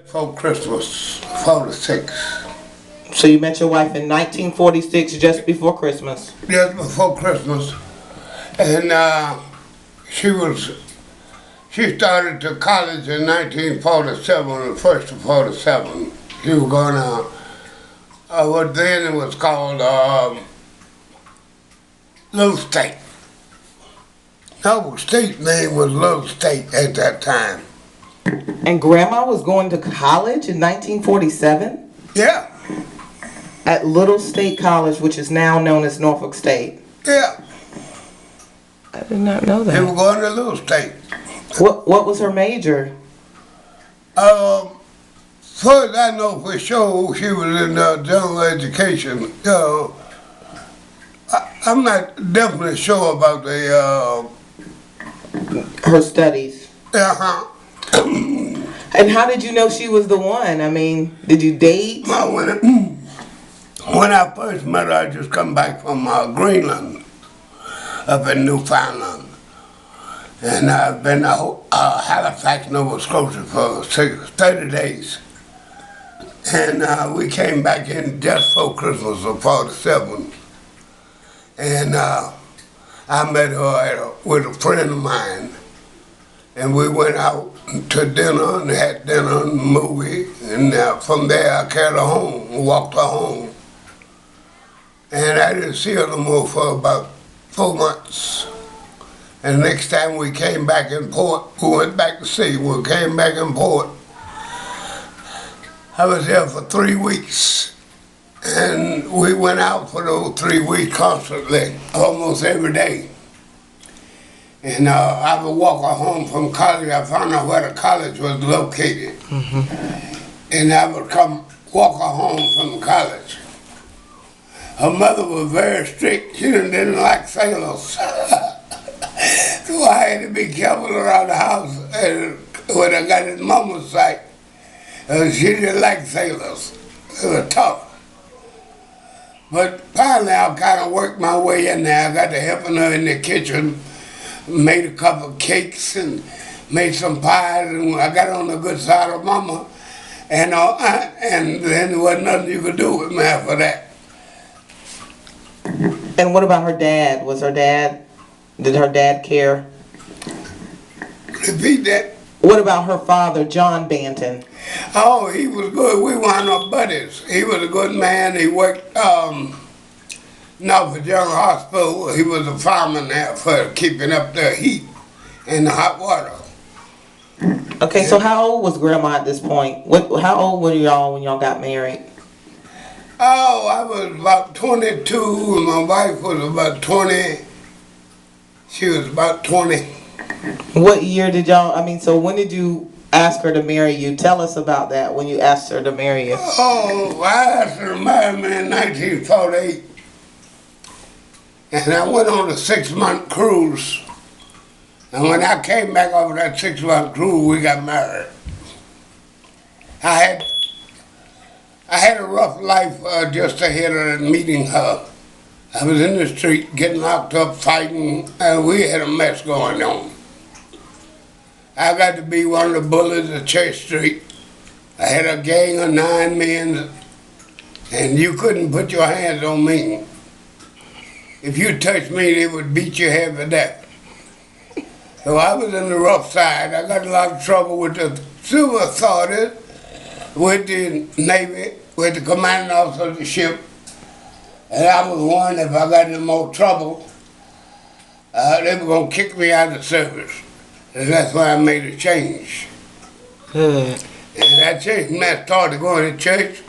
For Christmas, 46. So you met your wife in 1946, just before Christmas. Just before Christmas. And she started to college in 1947, the first of 47. She was going to, what then it was called Little State. Our state name was Little State at that time. And Grandma was going to college in 1947? Yeah. At Little State College, which is now known as Norfolk State. Yeah. I did not know They were that. going to Little State. What was her major? First I know for sure she was in general education. I'm not definitely sure about the Her studies. uh-huh. And how did you know she was the one? I mean, did you date? When I first met her, I just come back from Greenland, up in Newfoundland. And I've been to Halifax, Nova Scotia for 30 days. And we came back in just for Christmas of 47. And I met her with a friend of mine. And we went out to dinner and had dinner and a movie. And from there I carried her home, walked her home. And I didn't see her no more for about 4 months. And the next time we came back in port, we went back to sea. We came back in port. I was there for 3 weeks. And we went out for those 3 weeks constantly, almost every day. And I would walk her home from college. I found out where the college was located. Mm-hmm. And I would come walk her home from college. Her mother was very strict. She didn't like sailors. So I had to be careful around the house. And when I got in mama's sight, she didn't like sailors. They were tough. But finally I kind of worked my way in there. I got to helping her in the kitchen. Made a couple of cakes and made some pies, and I got on the good side of mama, and then there wasn't nothing you could do with me after that. And what about her dad? Did her dad care? Repeat that. What about her father, John Banton? Oh, he was good. We wound up buddies. He was a good man. He worked Norfolk General Hospital. He was a fireman there for keeping up the heat and the hot water. Okay, so how old was Grandma at this point? How old were y'all when y'all got married? Oh, I was about 22 and my wife was about 20. She was about 20. What year did so when did you ask her to marry you? Tell us about that, when you asked her to marry you. Oh, I asked her to marry me in 1948. And I went on a 6-month cruise. And when I came back off of that 6-month cruise, we got married. I had a rough life just ahead of meeting her. I was in the street getting locked up, fighting, and we had a mess going on. I got to be one of the bullies of Church Street. I had a gang of 9 men, and you couldn't put your hands on me. If you touched me, they would beat you half to death. So I was in the rough side. I got a lot of trouble with the civil authorities, with the Navy, with the commanding officer of the ship. And I was warned if I got in more trouble, they were going to kick me out of the service. And that's why I made a change. And that changed me. I started going to church.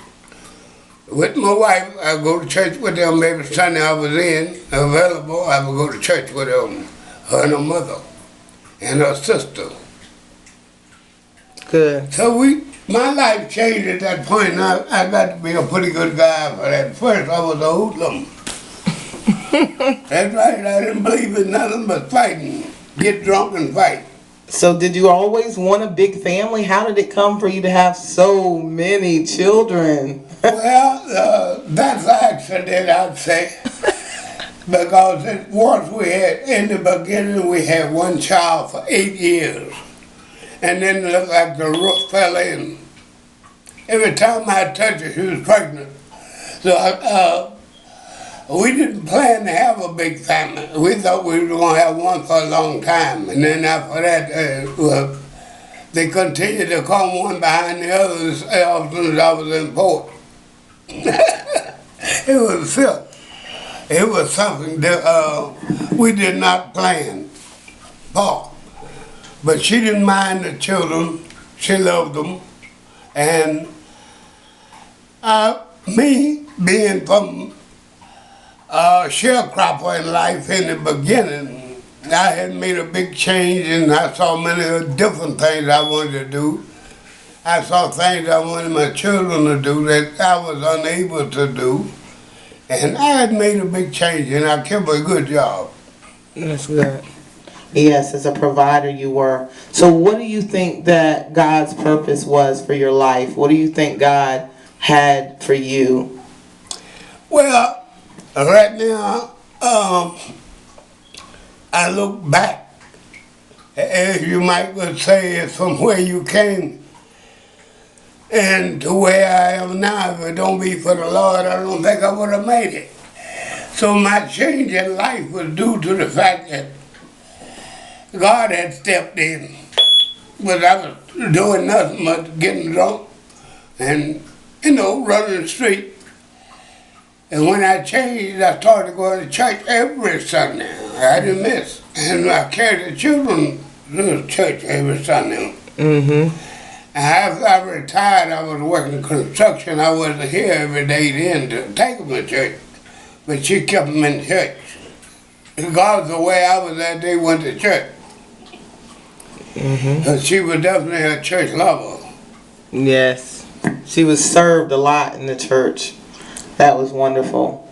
With my wife, I go to church with them every Sunday I was available. I would go to church with them, her and her mother, and her sister. Good. So my life changed at that point, and I got to be a pretty good guy for that. First, I was a hoodlum. That's right, I didn't believe in nothing but fighting. Get drunk and fight. So did you always want a big family? How did it come for you to have so many children? Well, that's an accident, I'd say. Because once in the beginning, we had one child for 8 years. And then it looked like the roof fell in. Every time I touched her, she was pregnant. So we didn't plan to have a big family. We thought we were going to have one for a long time. And then after that, they continued to come one behind the other as often as I was in port. It was silly. It was something that we did not plan for. But she didn't mind the children. She loved them. And me being from a sharecropper in life in the beginning, I had made a big change and I saw many different things I wanted to do. I saw things I wanted my children to do that I was unable to do. And I had made a big change and I kept a good job. That's good. Yes, as a provider you were. So what do you think that God's purpose was for your life? What do you think God had for you? Well, right now, I look back, as you might well say, from where you came and to where I am now. If it don't be for the Lord, I don't think I would have made it. So my change in life was due to the fact that God had stepped in, but I was doing nothing but getting drunk and, running the street. And when I changed, I started going to church every Sunday. I didn't miss. And I carried the children to church every Sunday. Mm-hmm. After I retired, I was working construction. I wasn't here every day then to take them to church. But she kept them in church. Regardless of where I was at, they went to church. Mm-hmm. She was definitely a church lover. Yes. She was served a lot in the church. That was wonderful.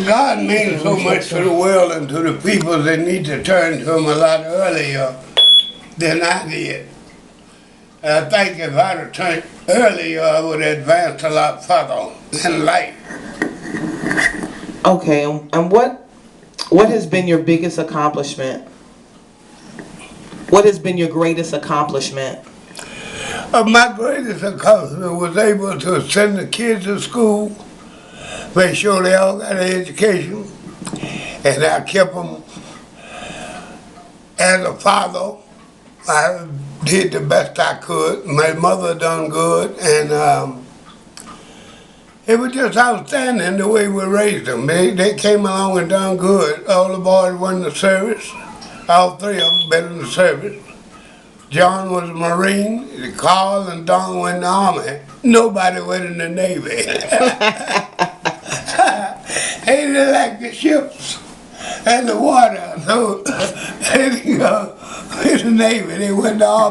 God means so much to the world and to the people that need to turn to Him a lot earlier than I did. I think if I'd have turned earlier, I would have advanced a lot further in life. Okay, and what has been your biggest accomplishment? What has been your greatest accomplishment? My greatest accomplishment was able to send the kids to school, make sure they all got an education, and I kept them. As a father, I did the best I could. My mother done good, and it was just outstanding the way we raised them. They came along and done good. All the boys went in the service. All three of them been in the service. John was a Marine, Carl and Don went in the Army. Nobody went in the Navy. They didn't like the ships and the water, so they didn't go in the Navy. They went in the Army.